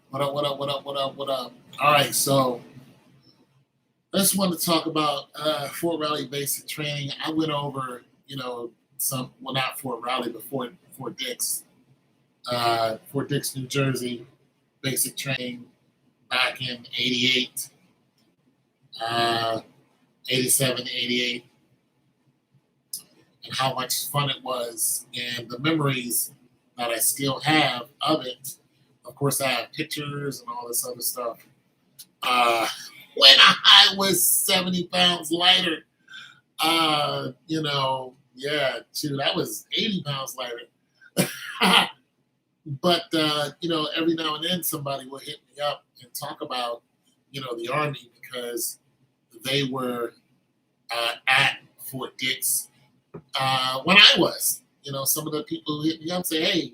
What up, what up, what up, what up, what up? All right, so I just wanted to talk about Fort Riley basic training. I went over, not Fort Riley, but Fort Dix, Fort Dix, New Jersey, basic training back in 88, uh, 87, 88, and how much fun it was, and the memories that I still have of it. Of course, I have pictures and all this other stuff. Uh, when I was 70 pounds lighter, yeah, shoot, I was 80 pounds lighter. But, every now and then somebody will hit me up and talk about, the Army because they were at Fort Dix when I was. Some of the people who hit me up say, hey,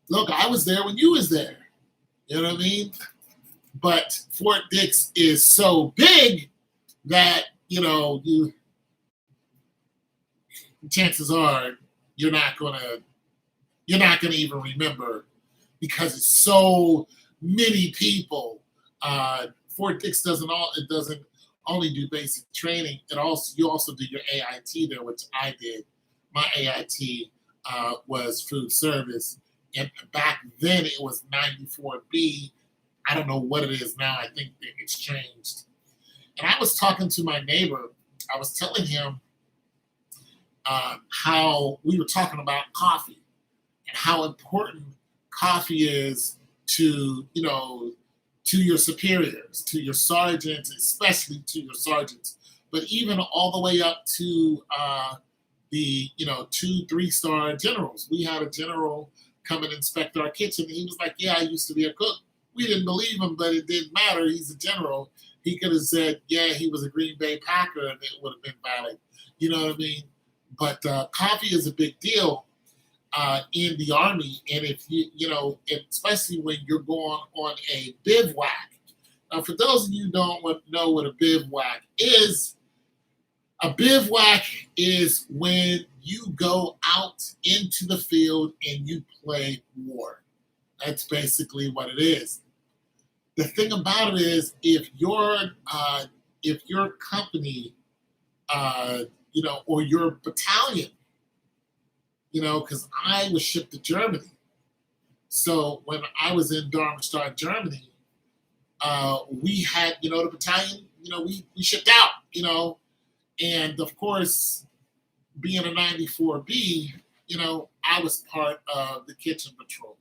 look, I was there when you was there. You know what I mean? But Fort Dix is so big that, you chances are you're not gonna you're not gonna even remember because it's so many people. Fort Dix doesn't only do basic training. You also do your AIT there, which I did. My AIT was food service, and back then it was 94B. I don't know what it is now. I think that it's changed. And I was talking to my neighbor. I was telling him how we were talking about coffee and how important coffee is to to your superiors, to your sergeants, especially to your sergeants, but even all the way up to the 2, 3 star generals. We had a general come and inspect our kitchen. And he was like, "Yeah, I used to be a cook." We didn't believe him, but it didn't matter. He's a general. He could have said, "Yeah, he was a Green Bay Packer," and it would have been valid. You know what I mean? But coffee is a big deal in the army, and if especially when you're going on a bivouac. Now, for those of you who don't know what a bivouac is when you go out into the field and you play war. That's basically what it is. The thing about it is, if your company, or your battalion, because I was shipped to Germany. So when I was in Darmstadt, Germany, we had, the battalion, we shipped out, and of course, being a 94B, I was part of the kitchen patrol.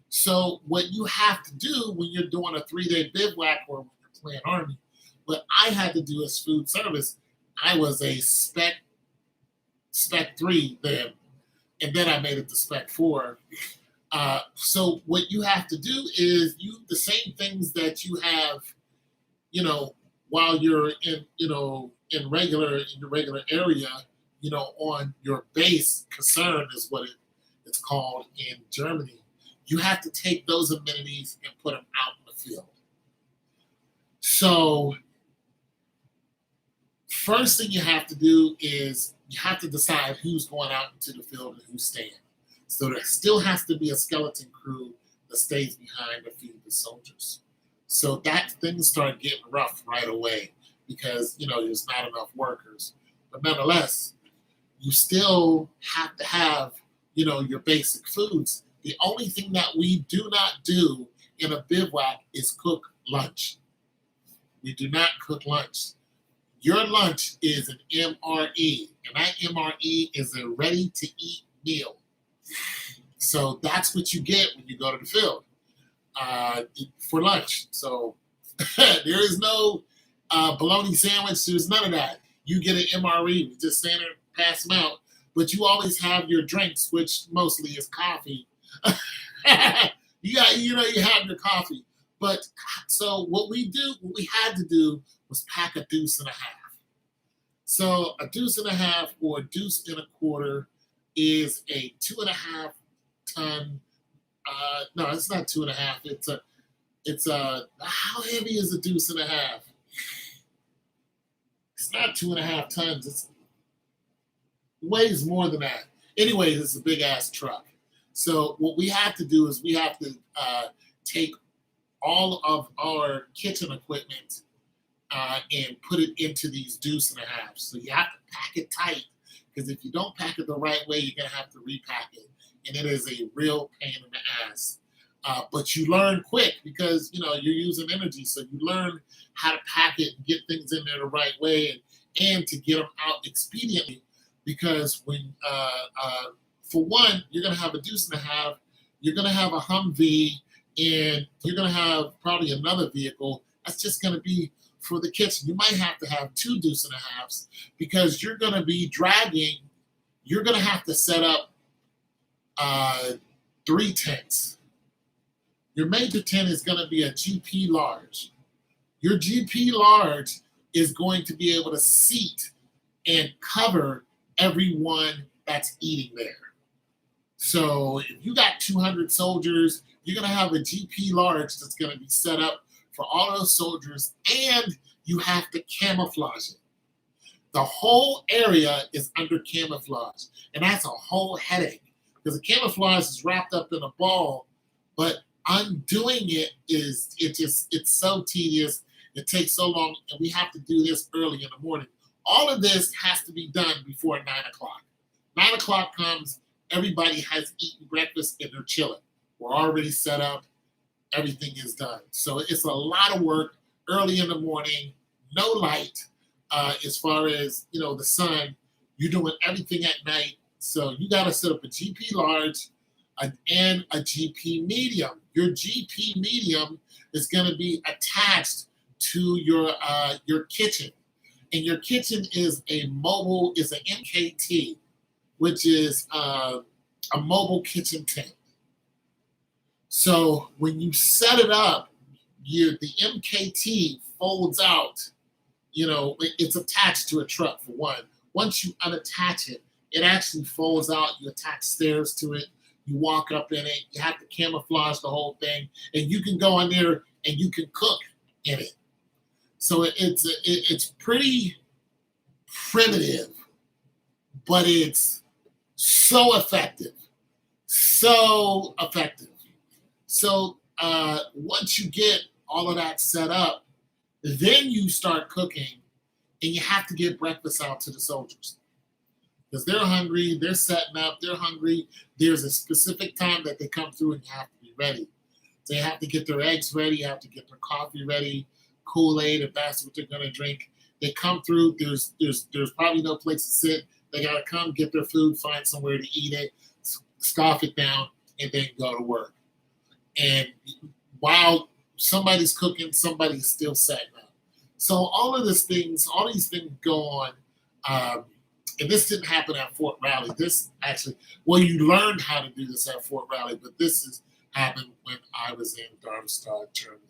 So what you have to do when you're doing a 3-day bivouac or when you're playing army, what I had to do as food service, I was a spec 3 then, and then I made it to spec 4. So what you have to do is the same things that you have, while you're in your regular area, on your base concern is what it's called in Germany. You have to take those amenities and put them out in the field. So first thing you have to do is you have to decide who's going out into the field and who's staying. So there still has to be a skeleton crew that stays behind to feed the soldiers. So that things start getting rough right away because there's not enough workers. But nonetheless, you still have to have your basic foods. The only thing that we do not do in a bivouac is cook lunch. We do not cook lunch. Your lunch is an MRE, and that MRE is a ready to eat meal. So that's what you get when you go to the field for lunch. So there is no bologna sandwich. There's none of that. You get an MRE. We just stand there and pass them out. But you always have your drinks, which mostly is coffee. You have your coffee. But so what we had to do was pack a deuce and a half. So a deuce and a half or a deuce and a quarter is a 2.5 ton. No, it's not 2.5. How heavy is a deuce and a half? It's not 2.5 tons. It weighs more than that. Anyways, it's a big ass truck. So what we have to do is we have to take all of our kitchen equipment and put it into these deuce and a half. So you have to pack it tight because if you don't pack it the right way, you're gonna have to repack it, and it is a real pain in the ass. But you learn quick because you're using energy, so you learn how to pack it and get things in there the right way, and to get them out expediently. Because for one, you're gonna have a deuce and a half, you're gonna have a Humvee, and you're gonna have probably another vehicle that's just gonna be for the kitchen. You might have to have two deuce and a halves because you're gonna be dragging. You're gonna have to set up three tents. Your major tent is going to be a GP large. Your GP large is going to be able to seat and cover everyone that's eating there. So if you got 200 soldiers, you're going to have a GP large that's going to be set up for all those soldiers, and you have to camouflage it. The whole area is under camouflage, and that's a whole headache because the camouflage is wrapped up in a ball, but undoing it's so tedious. It takes so long, and we have to do this early in the morning. All of this has to be done before 9 o'clock. 9 o'clock comes, everybody has eaten breakfast and they're chilling. We're already set up, everything is done. So it's a lot of work early in the morning, no light as far as the sun. You're doing everything at night. So you got to set up a GP large and a GP medium. Your GP medium is going to be attached to your kitchen, and your kitchen is an MKT, which is a mobile kitchen tent. So when you set it up, the MKT folds out. It's attached to a truck for one. Once you unattach it, it actually folds out. You attach stairs to it. You walk up in it. You have to camouflage the whole thing, and you can go in there and you can cook in it. So it's pretty primitive, but it's so effective. So effective. So once you get all of that set up, then you start cooking, and you have to get breakfast out to the soldiers because they're hungry, they're setting up, they're hungry. There's a specific time that they come through and you have to be ready. They have to get their eggs ready, you have to get their coffee ready, Kool-Aid, if that's what they're gonna drink. They come through, there's probably no place to sit. They gotta come get their food, find somewhere to eat it, scarf it down, and then go to work. And while somebody's cooking, somebody's still setting up. So all these things go on. And this didn't happen at Fort Riley. This actually, you learned how to do this at Fort Riley, but this happened when I was in Darmstadt, Germany.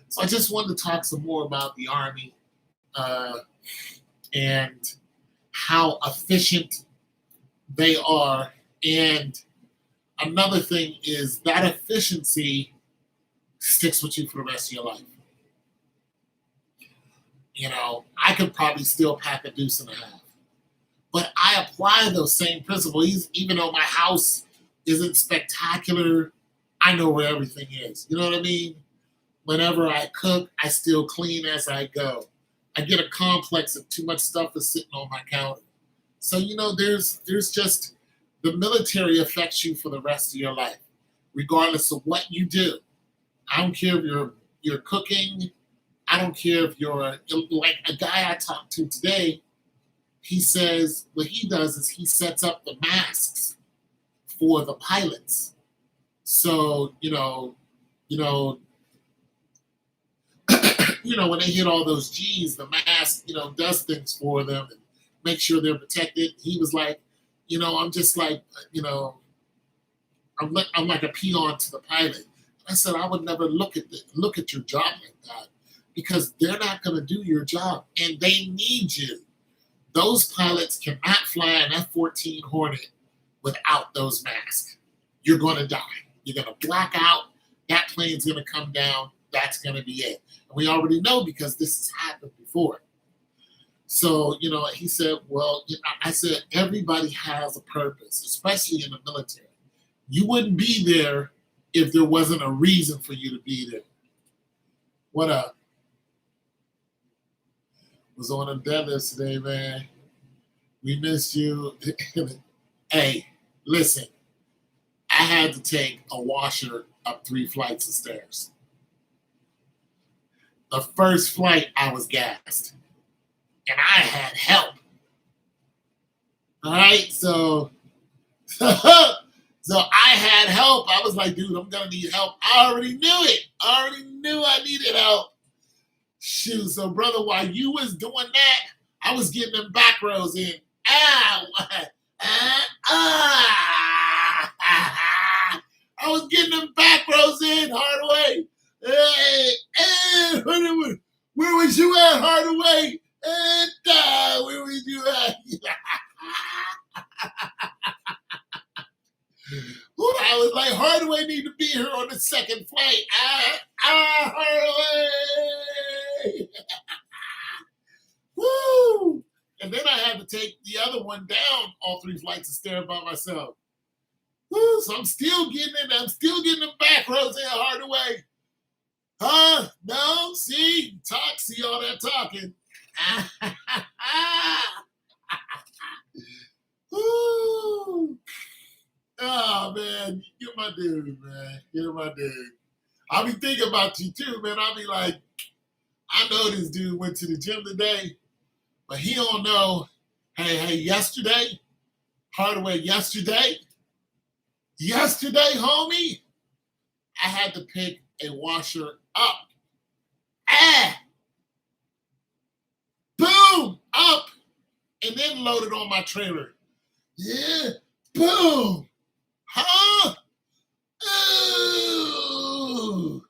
So I just wanted to talk some more about the Army and how efficient they are. And another thing is that efficiency sticks with you for the rest of your life. I could probably still pack a deuce and a half. But I apply those same principles, even though my house isn't spectacular, I know where everything is. You know what I mean? Whenever I cook, I still clean as I go. I get a complex of too much stuff is sitting on my counter. So, there's just the military affects you for the rest of your life, regardless of what you do. I don't care if you're cooking. I don't care if you're like a guy I talked to today. He says what he does is he sets up the masks for the pilots. So, when they hit all those G's, the mask, does things for them and make sure they're protected. He was like, I'm just like, I'm like a peon to the pilot. I said, I would never look at your job like that because they're not going to do your job and they need you. Those pilots cannot fly an F-14 Hornet without those masks. You're going to die. You're going to black out. That plane's going to come down. That's going to be it. And we already know because this has happened before. So, he said, I said, everybody has a purpose, especially in the military. You wouldn't be there if there wasn't a reason for you to be there. What up? Was on a deadlift today, man. We missed you. Hey, listen. I had to take a washer up 3 flights of stairs. The first flight, I was gassed, and I had help. All right, so so I had help. I was like, dude, I'm gonna need help. I already knew it. I already knew I needed help. Shoot, so brother, while you was doing that, I was getting them back rows in. Ah, I was getting them back rows in, Hardaway. Hey, where was you at, Hardaway? Where was you at? I was like, Hardaway need to be here on the second flight. Hardaway. Woo! And then I had to take the other one down all 3 flights of stairs by myself. Woo! So I'm still getting it. I'm still getting them back rows in, Hardaway. Huh? No? See? Talk. See all that talking. Woo! Oh, man. You're my dude, man. You're my dude. I'll be thinking about you, too, man. I'll be like, I know this dude went to the gym today, but he don't know. Hey, yesterday, Hardaway, yesterday, homie, I had to pick a washer up. Boom, up, and then load it on my trailer. Yeah, boom. Huh? Ooh.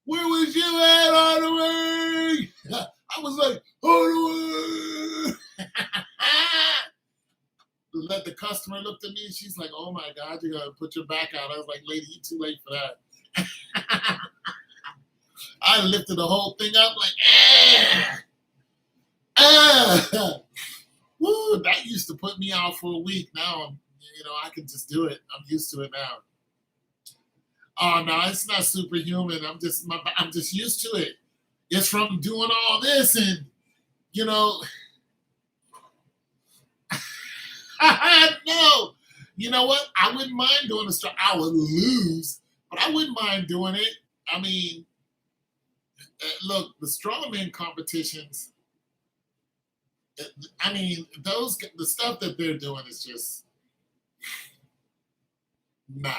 Where was you at, Hardaway? I was like, Hardaway. Let the customer look at me and she's like, oh my God, you gotta put your back out. I was like, lady, you're too late for that. I lifted the whole thing up like, Woo, that used to put me out for a week. Now, I can just do it. I'm used to it now. Oh no, it's not superhuman. I'm just used to it. It's from doing all this, and no. You know what? I wouldn't mind doing the strong. I would lose, but I wouldn't mind doing it. I mean, look, the strongman competitions. I mean, the stuff that they're doing is just nah.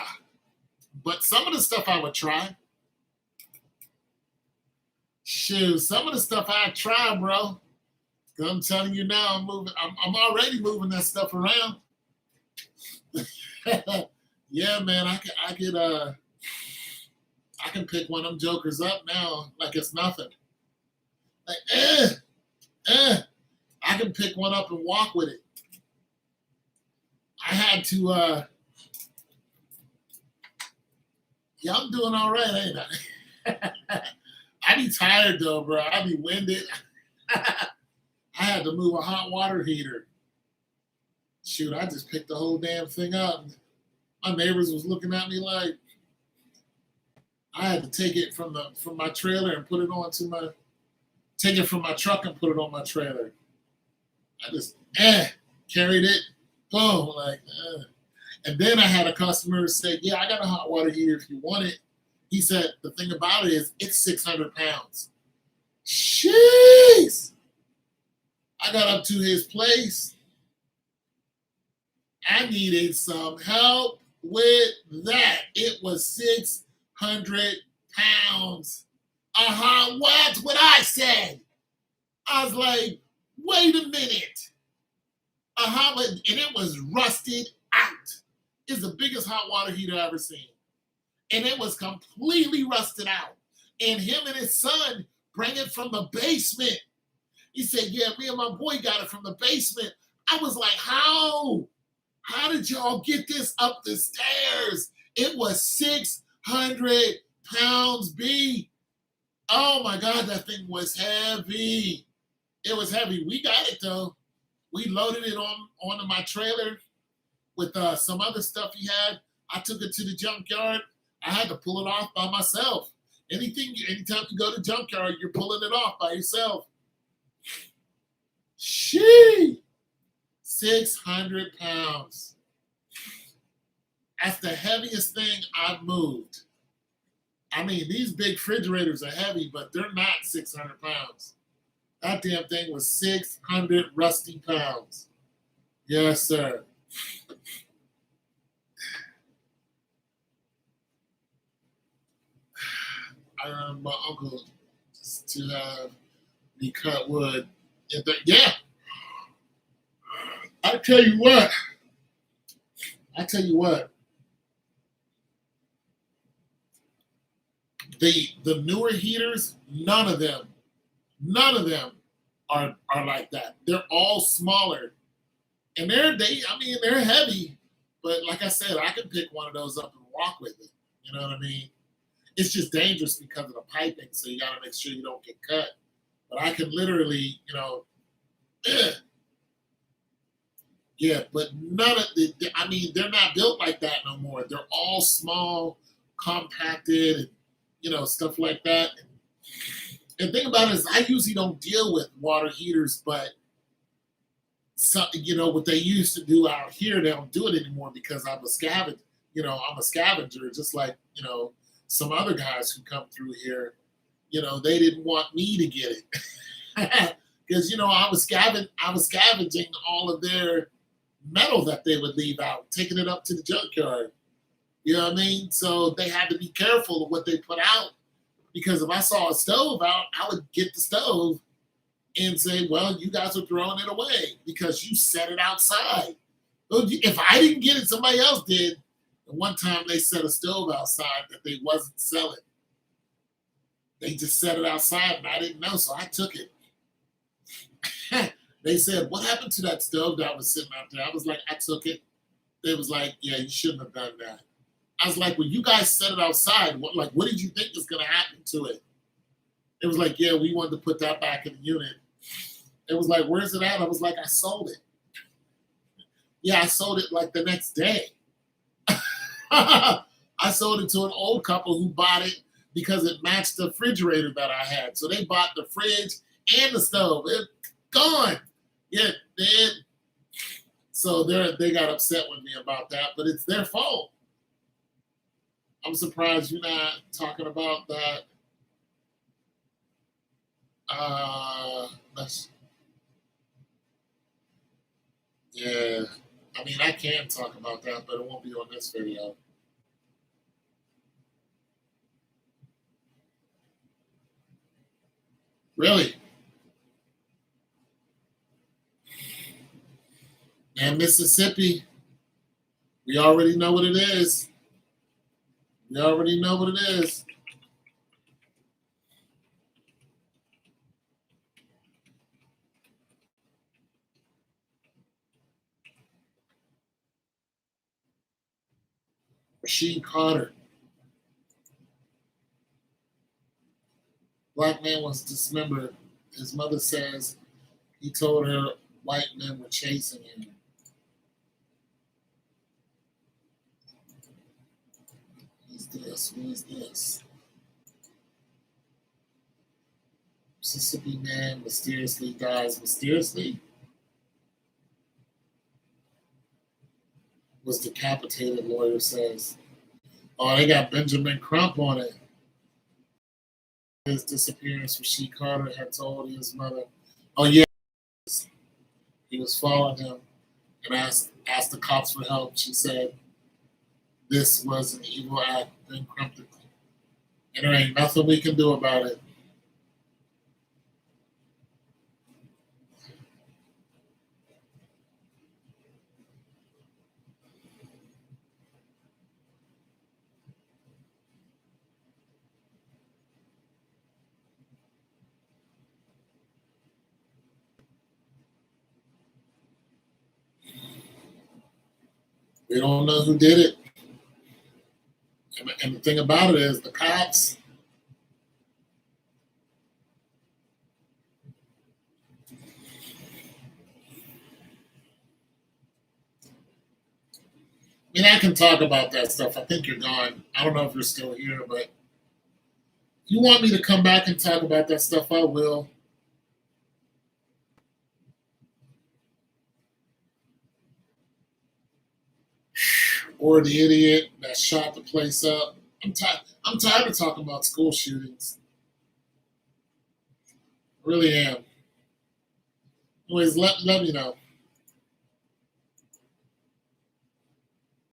But some of the stuff I would try. Shoot, some of the stuff I try, bro. Cause I'm telling you now, I'm already moving that stuff around. Yeah, man, I can pick one of them jokers up now like it's nothing. Like, I can pick one up and walk with it. I had to. Yeah, I'm doing all right, ain't I? I be tired though, bro. I be winded. I had to move a hot water heater. Shoot, I just picked the whole damn thing up. My neighbors was looking at me like I had to take it from my trailer and put it take it from my truck and put it on my trailer. I just carried it, boom, like. And then I had a customer say, yeah, I got a hot water heater if you want it. He said, the thing about it is it's 600 pounds. Jeez. I got up to his place. I needed some help with that. It was 600 pounds. That's what I said. I was like, wait a minute. And it was rusted out. It's the biggest hot water heater I've ever seen. And it was completely rusted out. And him and his son bring it from the basement. He said, yeah, me and my boy got it from the basement. I was like, how? How did y'all get this up the stairs? It was 600 pounds, B. Oh my God, that thing was heavy. It was heavy. We got it though. We loaded it onto my trailer with some other stuff he had. I took it to the junkyard. I had to pull it off by myself. Anytime you go to junkyard, you're pulling it off by yourself. She 600 pounds. That's the heaviest thing I've moved. I mean, these big refrigerators are heavy, but they're not 600 pounds. That damn thing was 600 rusty pounds. Yes, sir. I remember my uncle to have me cut wood. Yeah, I tell you what. I tell you what. The newer heaters, none of them are like that. They're all smaller, and they're heavy. But like I said, I can pick one of those up and walk with it. You know what I mean? It's just dangerous because of the piping, so you got to make sure you don't get cut. But I can literally, yeah. But none of I mean, they're not built like that no more. They're all small, compacted, and stuff like that. And the thing about it is, I usually don't deal with water heaters, but what they used to do out here, they don't do it anymore because I'm a scavenger. I'm a scavenger, just like some other guys who come through here. They didn't want me to get it because I was scavenging all of their metal that they would leave out, taking it up to the junkyard. You know what I mean? So they had to be careful of what they put out because if I saw a stove out, I would get the stove and say, well, you guys are throwing it away because you set it outside. If I didn't get it, somebody else did. And one time they set a stove outside that they wasn't selling. They just set it outside and I didn't know, so I took it. They said, what happened to that stove that was sitting out there? I was like, I took it. They was like, yeah, you shouldn't have done that. I was like, well, you guys set it outside. What did you think was going to happen to it? It was like, yeah, we wanted to put that back in the unit. It was like, where's it at? I was like, I sold it. Yeah, I sold it like the next day. I sold it to an old couple who bought it because it matched the refrigerator that I had. So they bought the fridge and the stove. It's gone. Yeah, they. So they got upset with me about that, but it's their fault. I'm surprised you're not talking about that. Yeah. I mean, I can talk about that, but it won't be on this video. Really? And Mississippi, we already know what it is. We already know what it is. Rasheed Carter. Black man was dismembered. His mother says he told her white men were chasing him. Who's this? Who is this? Mississippi man mysteriously dies. Mysteriously? Was decapitated, lawyer says. Oh, they got Benjamin Crump on it. His disappearance, Rasheed Carter had told his mother, oh, yeah, he was following him and asked the cops for help. She said, this was an evil act. Ben Crump, and there ain't nothing we can do about it. We don't know who did it. And the thing about it is the cops, I mean, I can talk about that stuff. I think you're gone. I don't know if you're still here, but If you want me to come back and talk about that stuff, I will. Or the idiot that shot the place up. I'm tired of talking about school shootings. I really am. Anyways, let me know.